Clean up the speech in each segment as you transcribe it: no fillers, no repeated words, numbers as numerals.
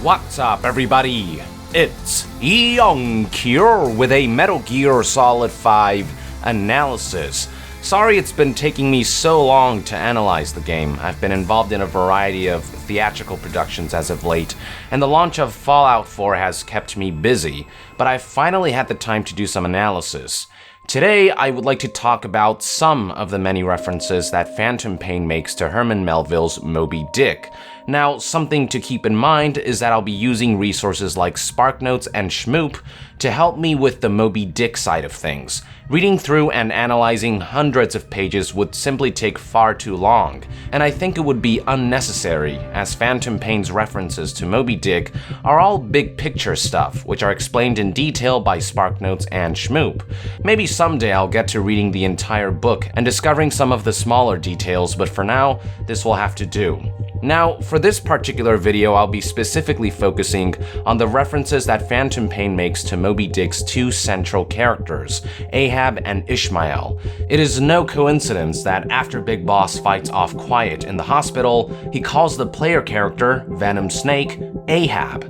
What's up, everybody? It's Young Cure with a Metal Gear Solid 5 analysis. Sorry it's been taking me so long to analyze the game. I've been involved in a variety of theatrical productions as of late, and the launch of Fallout 4 has kept me busy, but I've finally had the time to do some analysis. Today, I would like to talk about some of the many references that Phantom Pain makes to Herman Melville's Moby Dick. Now, something to keep in mind is that I'll be using resources like SparkNotes and Shmoop to help me with the Moby Dick side of things. Reading through and analyzing hundreds of pages would simply take far too long, and I think it would be unnecessary, as Phantom Pain's references to Moby Dick are all big picture stuff, which are explained in detail by SparkNotes and Shmoop. Maybe someday I'll get to reading the entire book and discovering some of the smaller details, but for now, this will have to do. Now, for this particular video, I'll be specifically focusing on the references that Phantom Pain makes to Moby Dick's two central characters, Ahab and Ishmael. It is no coincidence that after Big Boss fights off Quiet in the hospital, he calls the player character, Venom Snake, Ahab.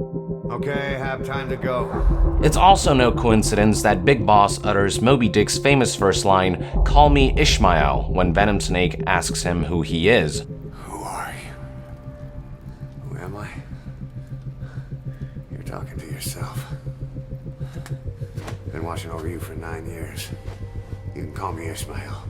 Okay, Ahab, time to go. It's also no coincidence that Big Boss utters Moby Dick's famous first line, "Call me Ishmael," when Venom Snake asks him who he is. Who are you? Who am I? You're talking to yourself. Been watching over you for 9 years. You can call me Ishmael.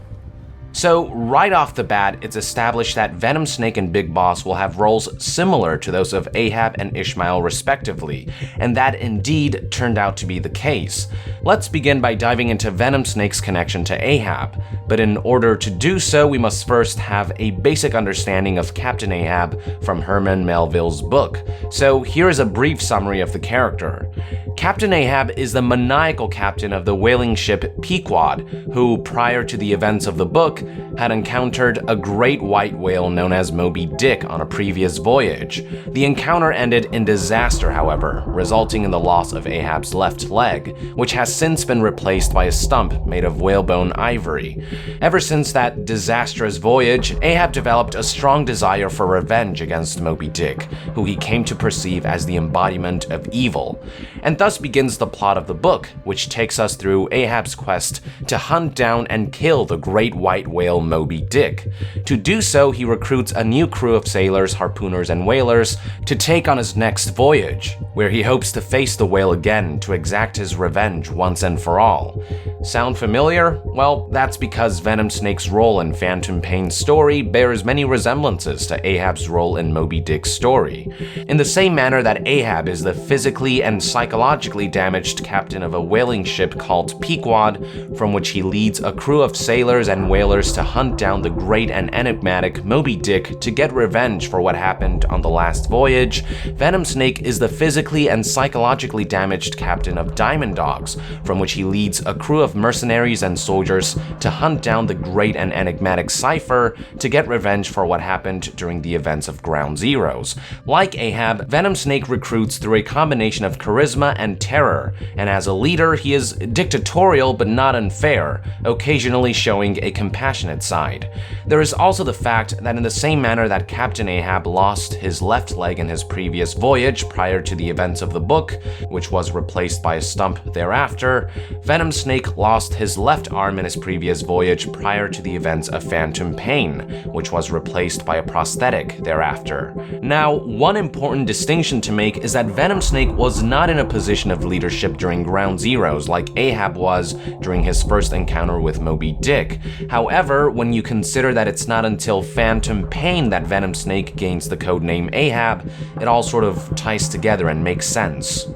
So, right off the bat, it's established that Venom Snake and Big Boss will have roles similar to those of Ahab and Ishmael respectively, and that indeed turned out to be the case. Let's begin by diving into Venom Snake's connection to Ahab, but in order to do so, we must first have a basic understanding of Captain Ahab from Herman Melville's book. So here is a brief summary of the character. Captain Ahab is the maniacal captain of the whaling ship Pequod, who, prior to the events of the book, had encountered a great white whale known as Moby Dick on a previous voyage. The encounter ended in disaster, however, resulting in the loss of Ahab's left leg, which has since been replaced by a stump made of whalebone ivory. Ever since that disastrous voyage, Ahab developed a strong desire for revenge against Moby Dick, who he came to perceive as the embodiment of evil. And thus begins the plot of the book, which takes us through Ahab's quest to hunt down and kill the great white whale Moby Dick. To do so, he recruits a new crew of sailors, harpooners, and whalers to take on his next voyage, where he hopes to face the whale again to exact his revenge once and for all. Sound familiar? Well, that's because Venom Snake's role in Phantom Pain's story bears many resemblances to Ahab's role in Moby Dick's story. In the same manner that Ahab is the physically and psychologically damaged captain of a whaling ship called Pequod, from which he leads a crew of sailors and whalers to hunt down the great and enigmatic Moby Dick to get revenge for what happened on the last voyage, Venom Snake is the physically and psychologically damaged captain of Diamond Dogs, from which he leads a crew of mercenaries and soldiers to hunt down the great and enigmatic Cypher to get revenge for what happened during the events of Ground Zeroes. Like Ahab, Venom Snake recruits through a combination of charisma and terror, and as a leader, he is dictatorial but not unfair, occasionally showing a compassionate side. There is also the fact that in the same manner that Captain Ahab lost his left leg in his previous voyage prior to the events of the book, which was replaced by a stump thereafter, Venom Snake lost his left arm in his previous voyage prior to the events of Phantom Pain, which was replaced by a prosthetic thereafter. Now, one important distinction to make is that Venom Snake was not in a position of leadership during Ground Zeroes like Ahab was during his first encounter with Moby Dick. However, when you consider that it's not until Phantom Pain that Venom Snake gains the codename Ahab, it all sort of ties together and makes sense.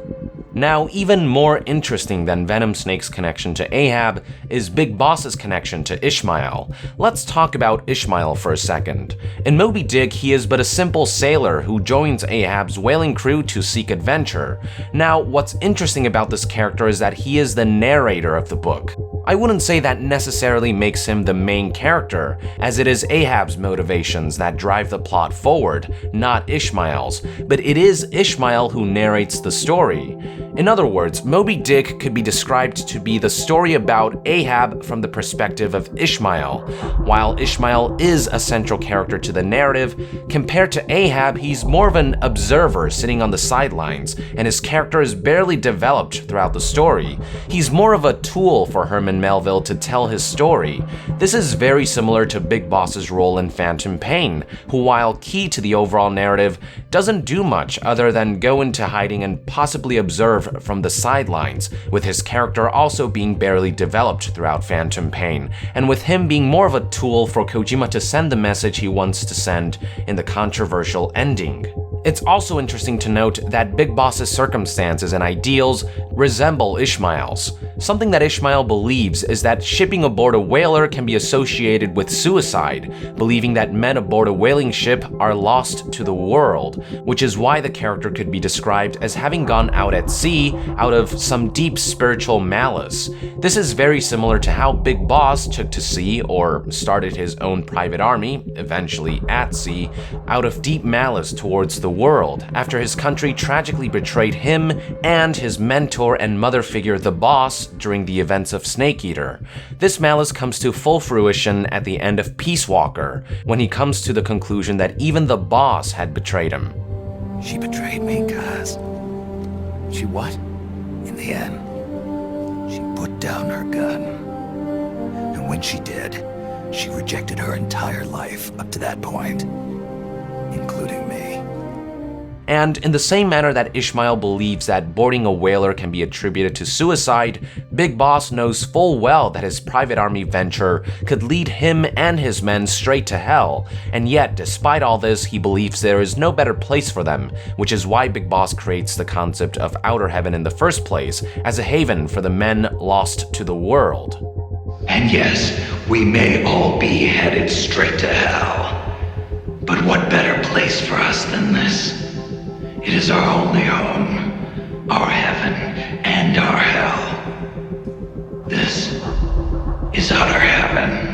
Now, even more interesting than Venom Snake's connection to Ahab is Big Boss's connection to Ishmael. Let's talk about Ishmael for a second. In Moby Dick, he is but a simple sailor who joins Ahab's whaling crew to seek adventure. Now, what's interesting about this character is that he is the narrator of the book. I wouldn't say that necessarily makes him the main character, as it is Ahab's motivations that drive the plot forward, not Ishmael's, but it is Ishmael who narrates the story. In other words, Moby Dick could be described to be the story about Ahab from the perspective of Ishmael. While Ishmael is a central character to the narrative, compared to Ahab, he's more of an observer sitting on the sidelines, and his character is barely developed throughout the story. He's more of a tool for Herman Melville to tell his story. This is very similar to Big Boss's role in Phantom Pain, who, while key to the overall narrative, doesn't do much other than go into hiding and possibly observe from the sidelines, with his character also being barely developed throughout Phantom Pain, and with him being more of a tool for Kojima to send the message he wants to send in the controversial ending. It's also interesting to note that Big Boss's circumstances and ideals resemble Ishmael's. Something that Ishmael believes is that shipping aboard a whaler can be associated with suicide, believing that men aboard a whaling ship are lost to the world, which is why the character could be described as having gone out at sea out of some deep spiritual malice. This is very similar to how Big Boss took to sea, or started his own private army, eventually at sea, out of deep malice towards the world, after his country tragically betrayed him and his mentor and mother figure, the Boss, during the events of Snake Eater. This malice comes to full fruition at the end of Peace Walker, when he comes to the conclusion that even the Boss had betrayed him. She betrayed me, guys. She what? In the end, she put down her gun. And when she did, she rejected her entire life up to that point, including me. And in the same manner that Ishmael believes that boarding a whaler can be attributed to suicide, Big Boss knows full well that his private army venture could lead him and his men straight to hell, and yet, despite all this, he believes there is no better place for them, which is why Big Boss creates the concept of Outer Heaven in the first place, as a haven for the men lost to the world. And yes, we may all be headed straight to hell. But what better place for us than this? It is our only home, our heaven and our hell. This is Outer Heaven.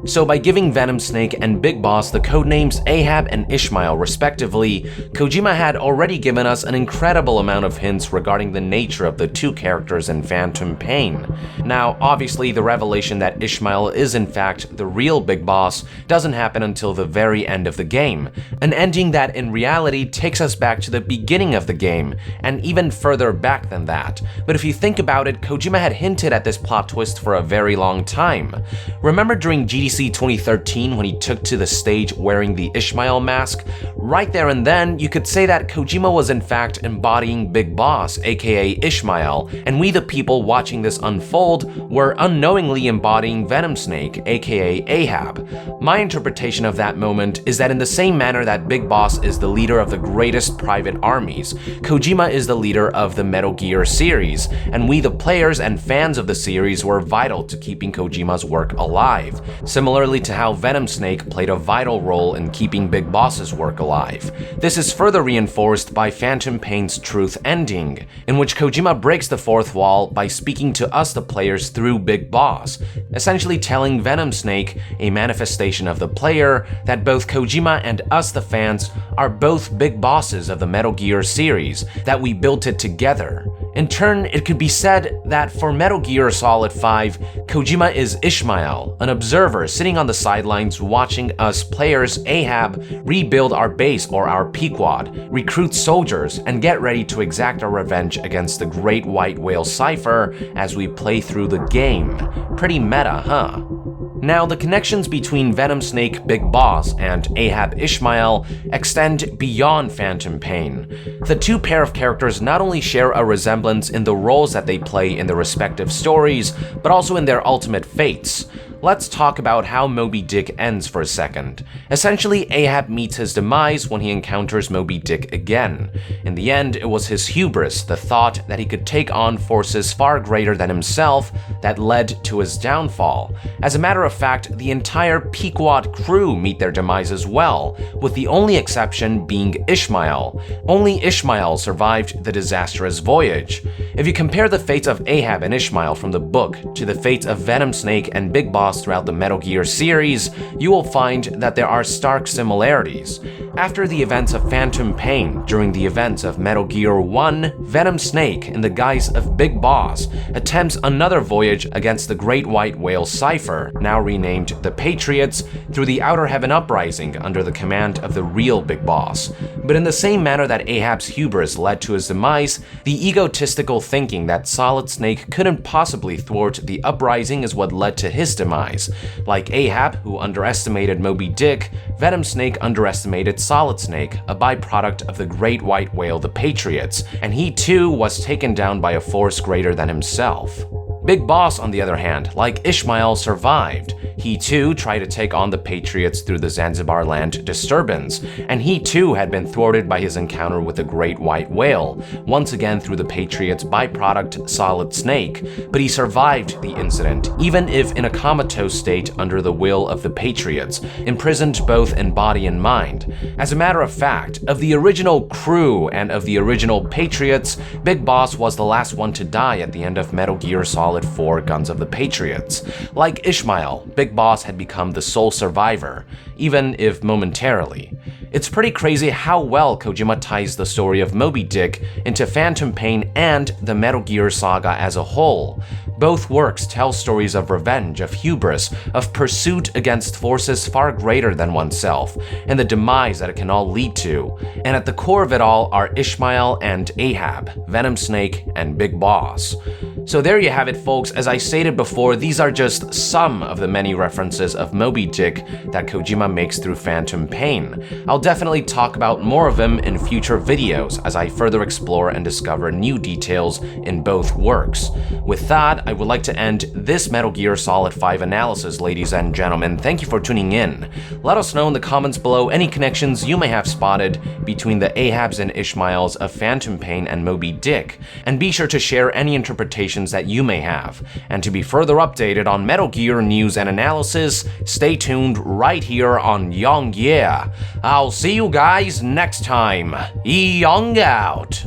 So by giving Venom Snake and Big Boss the codenames Ahab and Ishmael respectively, Kojima had already given us an incredible amount of hints regarding the nature of the two characters in Phantom Pain. Now, obviously, the revelation that Ishmael is in fact the real Big Boss doesn't happen until the very end of the game, an ending that in reality takes us back to the beginning of the game, and even further back than that. But if you think about it, Kojima had hinted at this plot twist for a very long time. Remember during GDC 2013 when he took to the stage wearing the Ishmael mask? Right there and then, you could say that Kojima was in fact embodying Big Boss, aka Ishmael, and we the people watching this unfold were unknowingly embodying Venom Snake, aka Ahab. My interpretation of that moment is that in the same manner that Big Boss is the leader of the greatest private armies, Kojima is the leader of the Metal Gear series, and we the players and fans of the series were vital to keeping Kojima's work alive. Similarly to how Venom Snake played a vital role in keeping Big Boss's work alive. This is further reinforced by Phantom Pain's truth ending, in which Kojima breaks the fourth wall by speaking to us the players through Big Boss, essentially telling Venom Snake, a manifestation of the player, that both Kojima and us the fans are both Big Bosses of the Metal Gear series, that we built it together. In turn, it could be said that for Metal Gear Solid 5, Kojima is Ishmael, an observer sitting on the sidelines watching us players Ahab rebuild our base or our Pequod, recruit soldiers, and get ready to exact our revenge against the Great White Whale Cipher as we play through the game. Pretty meta, huh? Now, the connections between Venom Snake Big Boss and Ahab Ishmael extend beyond Phantom Pain. The two pair of characters not only share a resemblance in the roles that they play in their respective stories, but also in their ultimate fates. Let's talk about how Moby Dick ends for a second. Essentially, Ahab meets his demise when he encounters Moby Dick again. In the end, it was his hubris, the thought that he could take on forces far greater than himself, that led to his downfall. As a matter of fact, the entire Pequod crew meet their demise as well, with the only exception being Ishmael. Only Ishmael survived the disastrous voyage. If you compare the fates of Ahab and Ishmael from the book to the fates of Venom Snake and Big Boss Boss throughout the Metal Gear series, you will find that there are stark similarities. After the events of Phantom Pain, during the events of Metal Gear 1, Venom Snake, in the guise of Big Boss, attempts another voyage against the Great White Whale Cipher, now renamed the Patriots, through the Outer Heaven Uprising under the command of the real Big Boss. But in the same manner that Ahab's hubris led to his demise, the egotistical thinking that Solid Snake couldn't possibly thwart the uprising is what led to his demise. Like Ahab, who underestimated Moby Dick, Venom Snake underestimated Solid Snake, a byproduct of the Great White Whale, the Patriots, and he too was taken down by a force greater than himself. Big Boss, on the other hand, like Ishmael, survived. He too tried to take on the Patriots through the Zanzibar land disturbance, and he too had been thwarted by his encounter with the Great White Whale, once again through the Patriots' byproduct Solid Snake, but he survived the incident, even if in a comatose state under the will of the Patriots, imprisoned both in body and mind. As a matter of fact, of the original crew and of the original Patriots, Big Boss was the last one to die at the end of Metal Gear Solid 4 Guns of the Patriots. Like Ishmael, Big Boss had become the sole survivor, even if momentarily. It's pretty crazy how well Kojima ties the story of Moby Dick into Phantom Pain and the Metal Gear saga as a whole. Both works tell stories of revenge, of hubris, of pursuit against forces far greater than oneself, and the demise that it can all lead to. And at the core of it all are Ishmael and Ahab, Venom Snake and Big Boss. So there you have it, folks. As I stated before, these are just some of the many references of Moby Dick that Kojima makes through Phantom Pain. I'll definitely talk about more of them in future videos as I further explore and discover new details in both works. With that, I would like to end this Metal Gear Solid 5 analysis, ladies and gentlemen. Thank you for tuning in. Let us know in the comments below any connections you may have spotted between the Ahabs and Ishmaels of Phantom Pain and Moby Dick, and be sure to share any interpretations that you may have. And to be further updated on Metal Gear news and analysis, stay tuned right here on Young Yeah. I'll see you guys next time. Young out.